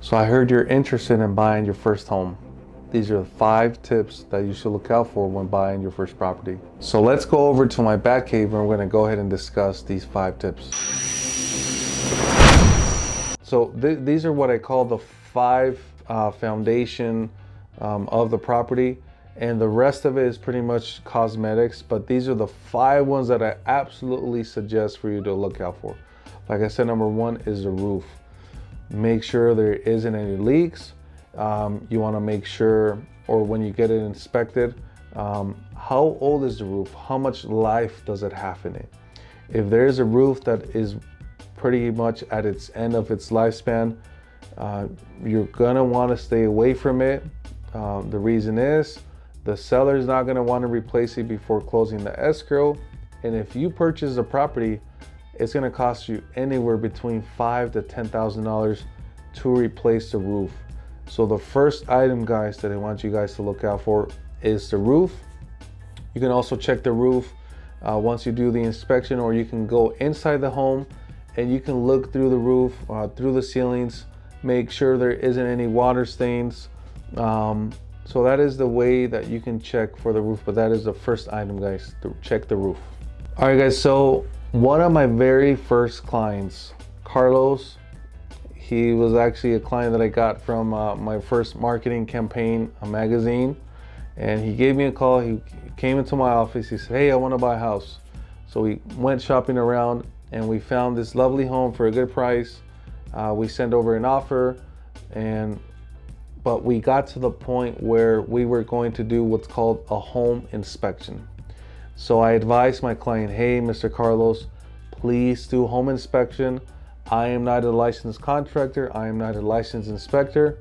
So I heard you're interested in buying your first home. These are 5 tips that you should look out for when buying your first property. So let's go over to my bat cave and we're going to go ahead and discuss these 5 tips. So these are what I call the 5 foundation of the property, and the rest of it is pretty much cosmetics, but these are the 5 ones that I absolutely suggest for you to look out for. Like I said, number 1 is the roof. Make sure there isn't any leaks. You want to make sure, or when you get it inspected, how old is the roof? How much life does it have in it? If there is a roof that is pretty much at its end of its lifespan, you're gonna want to stay away from it. The reason is the seller is not going to want to replace it before closing the escrow, and if you purchase the property, it's going to cost you anywhere between $5,000 to $10,000 to replace the roof. So the first item, guys, that I want you guys to look out for is the roof. You can also check the roof once you do the inspection, or you can go inside the home and you can look through the roof, through the ceilings, make sure there isn't any water stains. So that is the way that you can check for the roof, but that is the first item, guys, to check the roof. All right, guys, so one of my very first clients, Carlos, he was actually a client that I got from my first marketing campaign, a magazine, and he gave me a call. He came into my office. He said, hey, I want to buy a house. So we went shopping around and we found this lovely home for a good price. We sent over an offer, but we got to the point where we were going to do what's called a home inspection. So I advised my client, hey, Mr. Carlos, please do a home inspection. I am not a licensed contractor. I am not a licensed inspector.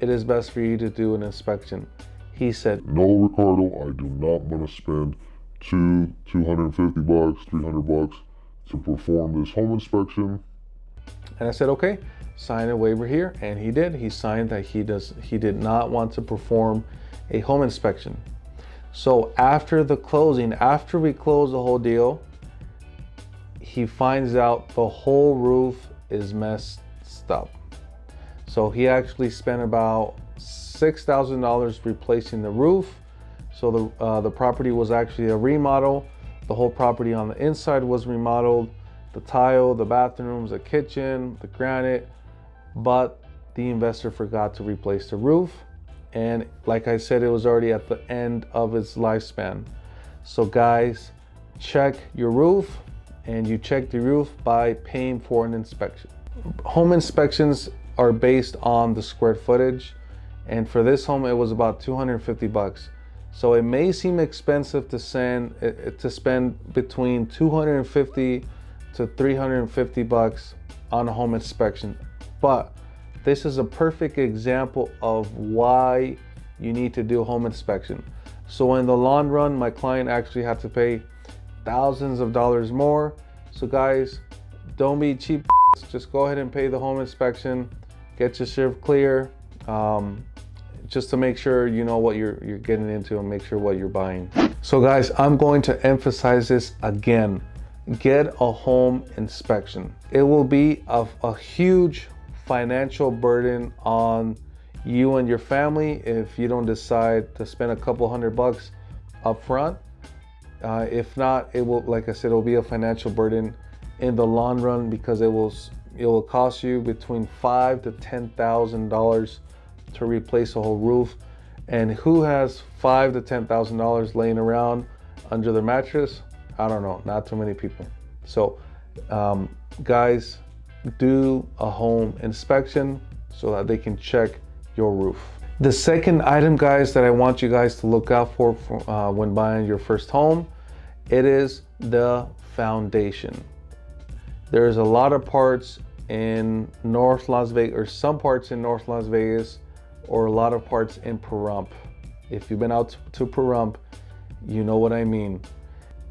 It is best for you to do an inspection. He said, no, Ricardo, I do not want to spend $250, $300 to perform this home inspection. And I said, okay, sign a waiver here, and he did. He signed that he did not want to perform a home inspection. So after the closing, after we close the whole deal, he finds out the whole roof is messed up. So he actually spent about $6,000 replacing the roof. So the property was actually a remodel. The whole property on the inside was remodeled. The tile, the bathrooms, the kitchen, the granite, but the investor forgot to replace the roof. And like I said, it was already at the end of its lifespan. So guys, check your roof, and you check the roof by paying for an inspection. Home inspections are based on the square footage. And for this home, it was about $250. So it may seem expensive to spend between $250 to $350 on a home inspection, but this is a perfect example of why you need to do a home inspection. So in the long run, my client actually had to pay thousands of dollars more. So guys, don't be cheap. Just go ahead and pay the home inspection, get your shift clear, just to make sure you know what you're getting into and make sure what you're buying. So guys, I'm going to emphasize this again. Get a home inspection. It will be a huge financial burden on you and your family if you don't decide to spend a couple $100 up front. If not, it will, like I said, it will be a financial burden in the long run, because it will cost you between $5,000 to $10,000 to replace a whole roof. And who has $5,000 to $10,000 laying around under their mattress? I don't know, not too many people. So guys, do a home inspection so that they can check your roof. The second item, guys, that I want you guys to look out for when buying your first home, it is the foundation. There's a lot of parts in North Las Vegas, or some parts in North Las Vegas, or a lot of parts in Pahrump. If you've been out to Pahrump, you know what I mean.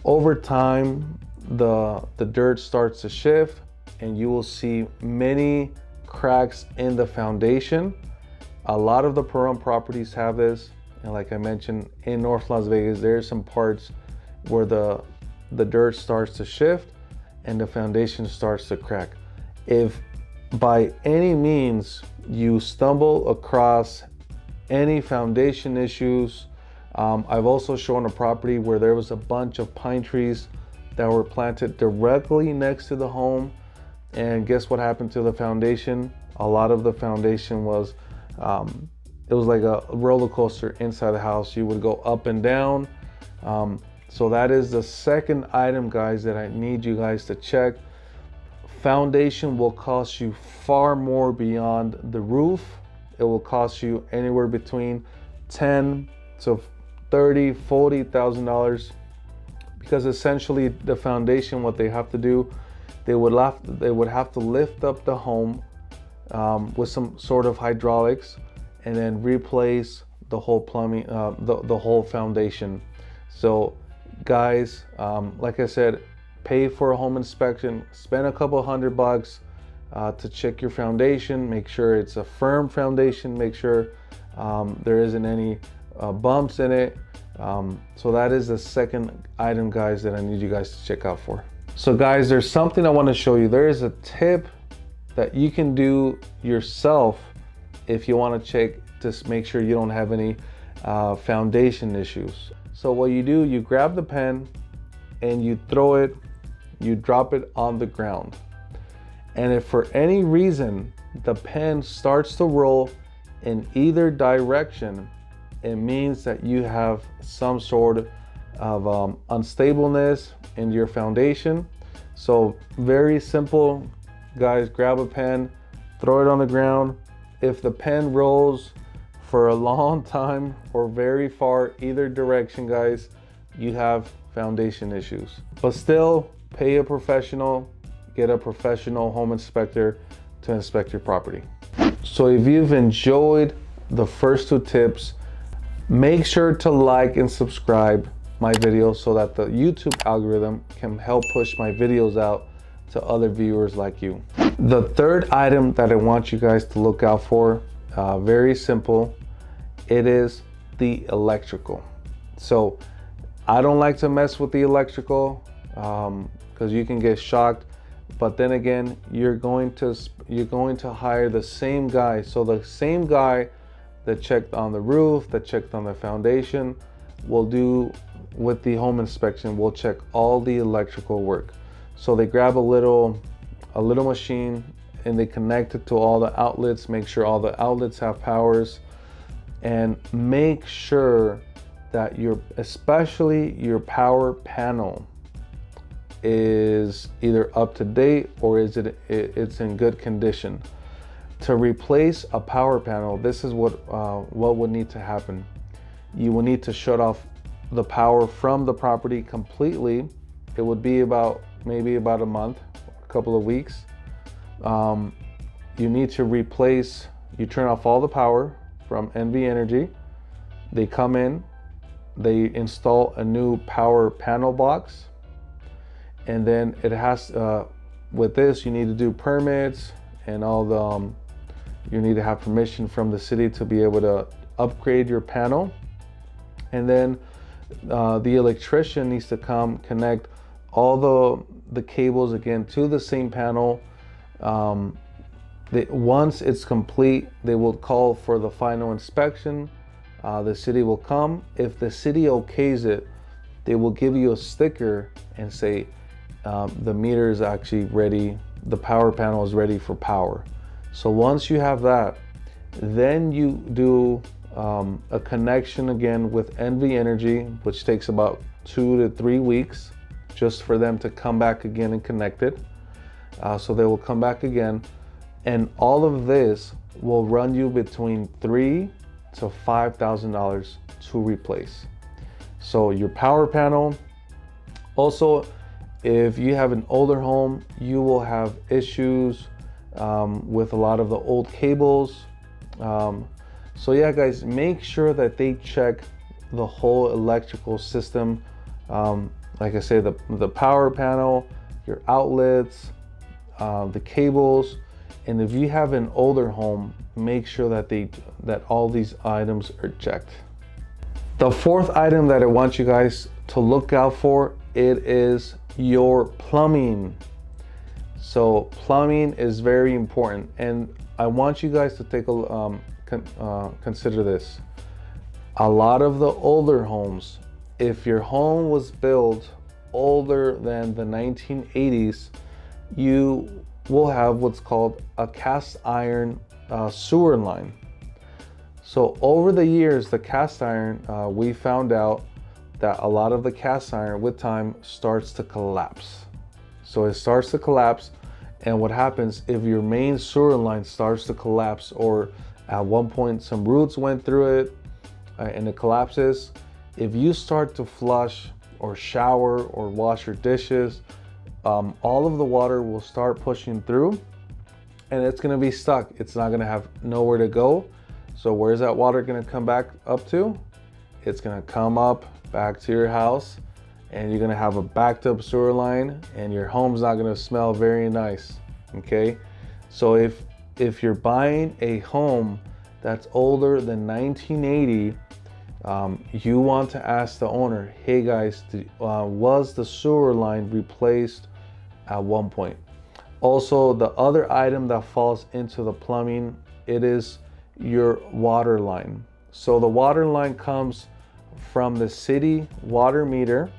Over time, the dirt starts to shift, and you will see many cracks in the foundation. A lot of the Pahrump properties have this, and like I mentioned, in North Las Vegas, there's some parts where the dirt starts to shift and the foundation starts to crack. If by any means you stumble across any foundation issues, I've also shown a property where there was a bunch of pine trees that were planted directly next to the home, and guess what happened to the foundation? A lot of the foundation was it was like a roller coaster inside the house. You would go up and down. So that is the second item, guys, that I need you guys to check. Foundation will cost you far more beyond the roof. It will cost you anywhere between $10,000 to $30,000, $40,000, because essentially the foundation, what they have to do, they would have to lift up the home with some sort of hydraulics, and then replace the whole plumbing, the whole foundation. So guys, like I said, pay for a home inspection, spend a couple $100 to check your foundation, make sure it's a firm foundation, make sure there isn't any bumps in it. So that is the second item, guys, that I need you guys to check out for. So guys, there's something I want to show you. There is a tip that you can do yourself if you want to check to make sure you don't have any foundation issues. So what you do, you grab the pen and you throw it, you drop it on the ground. And if for any reason the pen starts to roll in either direction, it means that you have some sort of unstableness in your foundation. So very simple, guys, grab a pen, throw it on the ground. If the pen rolls for a long time or very far either direction, guys, you have foundation issues. But still, pay a professional, get a professional home inspector to inspect your property. So if you've enjoyed the first two tips, make sure to like and subscribe my videos so that the YouTube algorithm can help push my videos out to other viewers like you. The third item that I want you guys to look out for, very simple, it is the electrical. So I don't like to mess with the electrical because you can get shocked, but then again, you're going to hire the same guy. So the same guy that checked on the roof, that checked on the foundation, will do with the home inspection, will check all the electrical work. So they grab a little machine and they connect it to all the outlets, make sure all the outlets have powers, and make sure that especially your power panel is either up to date or it's in good condition. To replace a power panel, this is what would need to happen. You will need to shut off the power from the property completely. It would be maybe about a month, a couple of weeks. You need to replace, you turn off all the power from NV Energy. They come in, they install a new power panel box, and then it has, with this, you need to do permits and all the, you need to have permission from the city to be able to upgrade your panel. And then the electrician needs to come connect all the cables again to the same panel. Once it's complete, they will call for the final inspection. The city will come. If the city okays it, they will give you a sticker and say the meter is actually ready, the power panel is ready for power. So once you have that, then you do a connection again with NV Energy, which takes about 2 to 3 weeks just for them to come back again and connect it. So they will come back again, and all of this will run you between $3,000 to $5,000 to replace. So your power panel. Also, if you have an older home, you will have issues with a lot of the old cables. So yeah, guys, make sure that they check the whole electrical system. Like I say, the power panel, your outlets, the cables, and if you have an older home, make sure that all these items are checked. The fourth item that I want you guys to look out for, it is your plumbing. So plumbing is very important, and I want you guys to take a consider this. A lot of the older homes, if your home was built older than the 1980s, you will have what's called a cast iron sewer line. So over the years, the cast iron, we found out that a lot of the cast iron with time starts to collapse. So it starts to collapse, and what happens if your main sewer line starts to collapse, or at one point some roots went through it and it collapses, if you start to flush or shower or wash your dishes, all of the water will start pushing through and it's going to be stuck. It's not going to have nowhere to go. So where's that water going to come back up to? It's going to come up back to your house, and you're going to have a backed up sewer line, and your home's not going to smell very nice. Okay, so if you're buying a home that's older than 1980, you want to ask the owner, hey guys, was the sewer line replaced at one point? Also, the other item that falls into the plumbing, it is your water line. So the water line comes from the city water meter,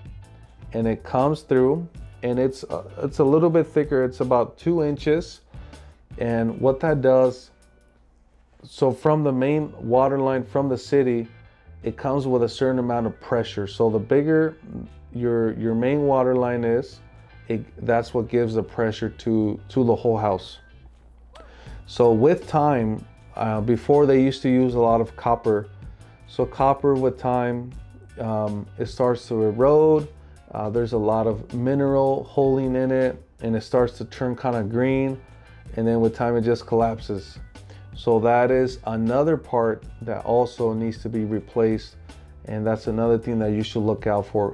and it comes through, and it's a little bit thicker. It's about 2 inches. And what that does, so from the main water line from the city, it comes with a certain amount of pressure. So the bigger your main water line is, that's what gives the pressure to the whole house. So with time, before they used to use a lot of copper. So copper with time, it starts to erode. There's a lot of mineral holding in it, and it starts to turn kind of green, and then with time it just collapses. So that is another part that also needs to be replaced, and that's another thing that you should look out for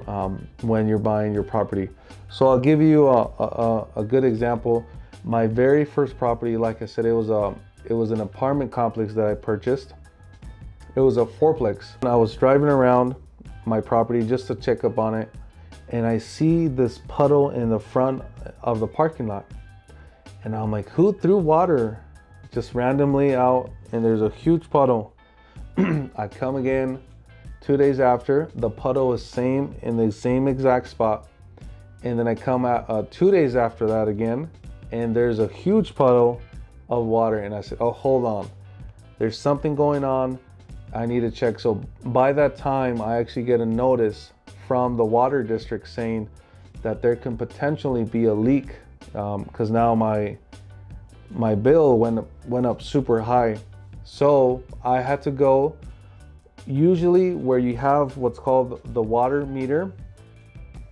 when you're buying your property. So I'll give you a good example. My very first property, like I said, it was an apartment complex that I purchased. It was a fourplex. And I was driving around my property just to check up on it, and I see this puddle in the front of the parking lot. And I'm like, who threw water just randomly out? And there's a huge puddle. I come again 2 days after, the puddle is in the same exact spot. And then I come out 2 days after that again, and there's a huge puddle of water. And I said, oh, hold on, there's something going on. I need to check. So by that time, I actually get a notice from the water district saying that there can potentially be a leak, because now my bill went up super high. So I had to go, usually where you have what's called the water meter,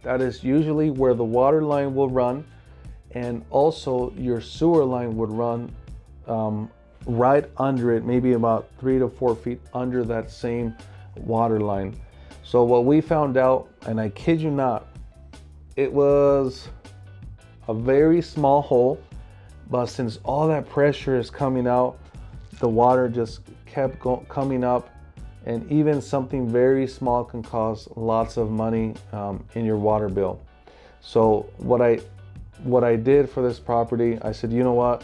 that is usually where the water line will run, and also your sewer line would run right under it, maybe about 3 to 4 feet under that same water line. So what we found out, and I kid you not, it was a very small hole, but since all that pressure is coming out, the water just kept coming up, and even something very small can cost lots of money in your water bill. So what I did for this property, I said, you know what,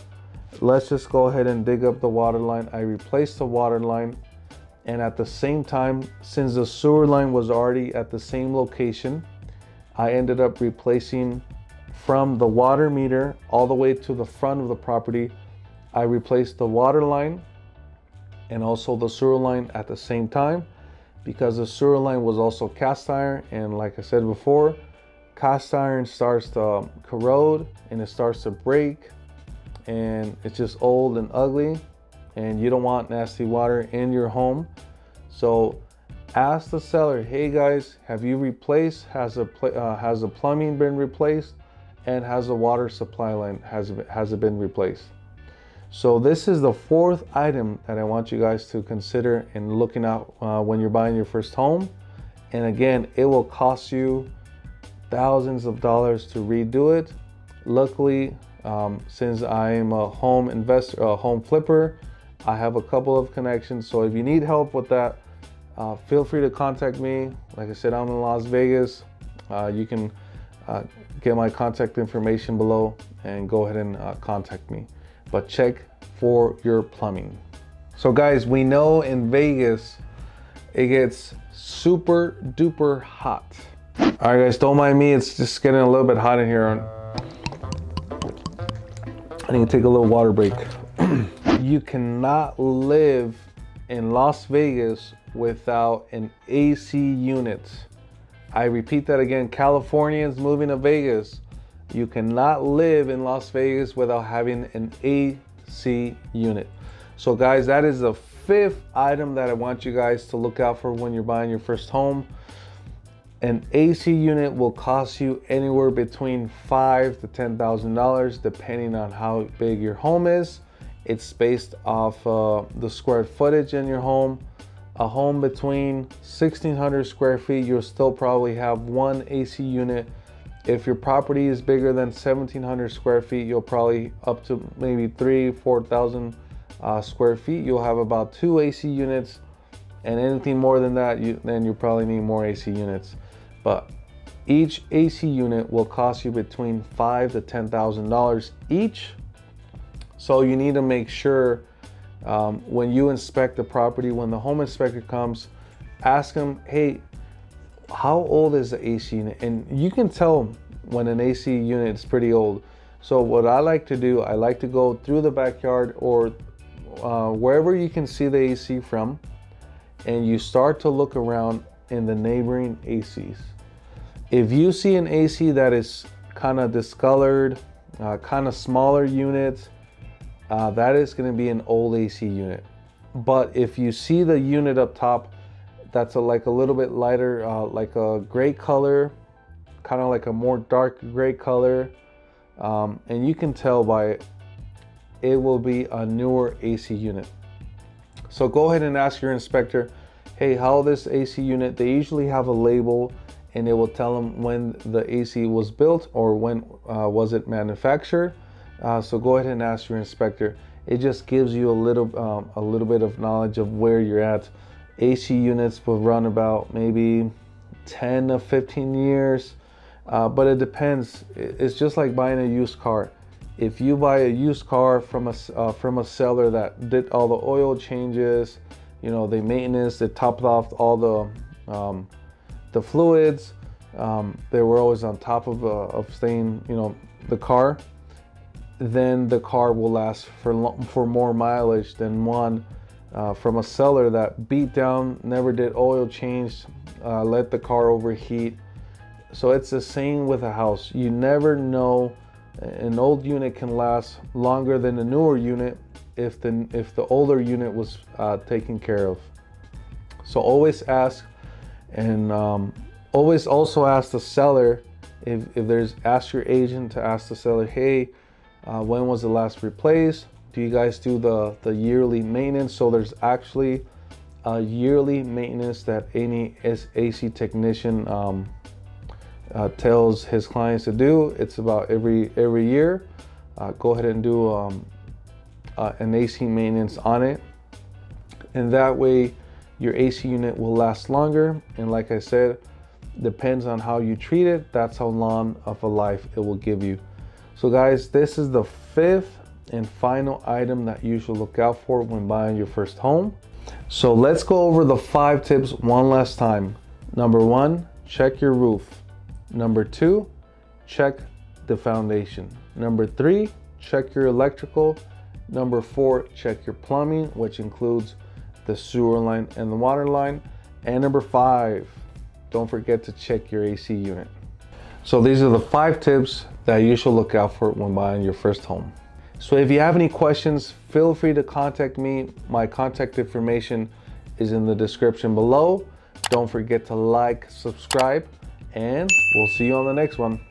let's just go ahead and dig up the water line. I replaced the water line, and at the same time, since the sewer line was already at the same location, I ended up replacing from the water meter all the way to the front of the property. I replaced the water line and also the sewer line at the same time, because the sewer line was also cast iron, and like I said before, cast iron starts to corrode and it starts to break, and it's just old and ugly, and you don't want nasty water in your home. So ask the seller, hey guys, have you replaced, has the plumbing been replaced, and has the water supply line, has it been replaced? So this is the fourth item that I want you guys to consider in looking out when you're buying your first home. And again, it will cost you thousands of dollars to redo it. Luckily, since I am a home investor, a home flipper, I have a couple of connections. So if you need help with that, feel free to contact me. Like I said, I'm in Las Vegas. You can get my contact information below. and go ahead and contact me. But check for your plumbing. So guys, we know in Vegas it gets super duper hot. All right guys, don't mind me, it's just getting a little bit hot in here. I need to take a little water break. You cannot live in Las Vegas without an AC unit. I repeat that again, Californians moving to Vegas, you cannot live in Las Vegas without having an AC unit. So guys, that is the 5th item that I want you guys to look out for when you're buying your first home. An AC unit will cost you anywhere between $5,000 to $10,000 depending on how big your home is. It's based off the square footage in your home. A home between 1,600 square feet, you'll still probably have one AC unit. If your property is bigger than 1,700 square feet, you'll probably up to maybe 3,000 to 4,000 square feet, you'll have about 2 AC units. And anything more than that, then you probably need more AC units. But each AC unit will cost you between $5,000 to $10,000 each. So you need to make sure when you inspect the property, when the home inspector comes, ask them, hey, how old is the AC unit? And you can tell when an AC unit is pretty old. So what I like to do, I like to go through the backyard or wherever you can see the AC from, and you start to look around in the neighboring ACs. If you see an AC that is kind of discolored, kind of smaller units, that is going to be an old AC unit. But if you see the unit up top that's like a little bit lighter, like a gray color, kind of like a more dark gray color, and you can tell by it, it will be a newer AC unit. So go ahead and ask your inspector, hey, how old is this AC unit? They usually have a label and it will tell them when the AC was built or when was it manufactured. So go ahead and ask your inspector. It just gives you a little bit of knowledge of where you're at. AC units will run about maybe 10 to 15 years, but it depends. It's just like buying a used car. If you buy a used car from a seller that did all the oil changes, you know, they maintenance, they topped off all the fluids, they were always on top of staying, you know, the car, then the car will last for more mileage than one from a seller that beat down, never did oil change, let the car overheat. So it's the same with a house. You never know. An old unit can last longer than a newer unit if the older unit was taken care of. So always ask, and always also ask the seller, ask your agent to ask the seller, hey, when was the last replaced? Do you guys do the yearly maintenance? So there's actually a yearly maintenance that any AC technician tells his clients to do. It's about every year. Go ahead and do an AC maintenance on it, and that way your AC unit will last longer. And like I said, depends on how you treat it, that's how long of a life it will give you. So guys, this is the 5th and final item that you should look out for when buying your first home. So let's go over the 5 tips one last time. Number 1, check your roof. Number 2, check the foundation. Number 3, check your electrical. Number 4, check your plumbing, which includes the sewer line and the water line. And number 5, don't forget to check your AC unit. So these are the 5 tips that you should look out for when buying your first home. So if you have any questions, feel free to contact me. My contact information is in the description below. Don't forget to like, subscribe, and we'll see you on the next one.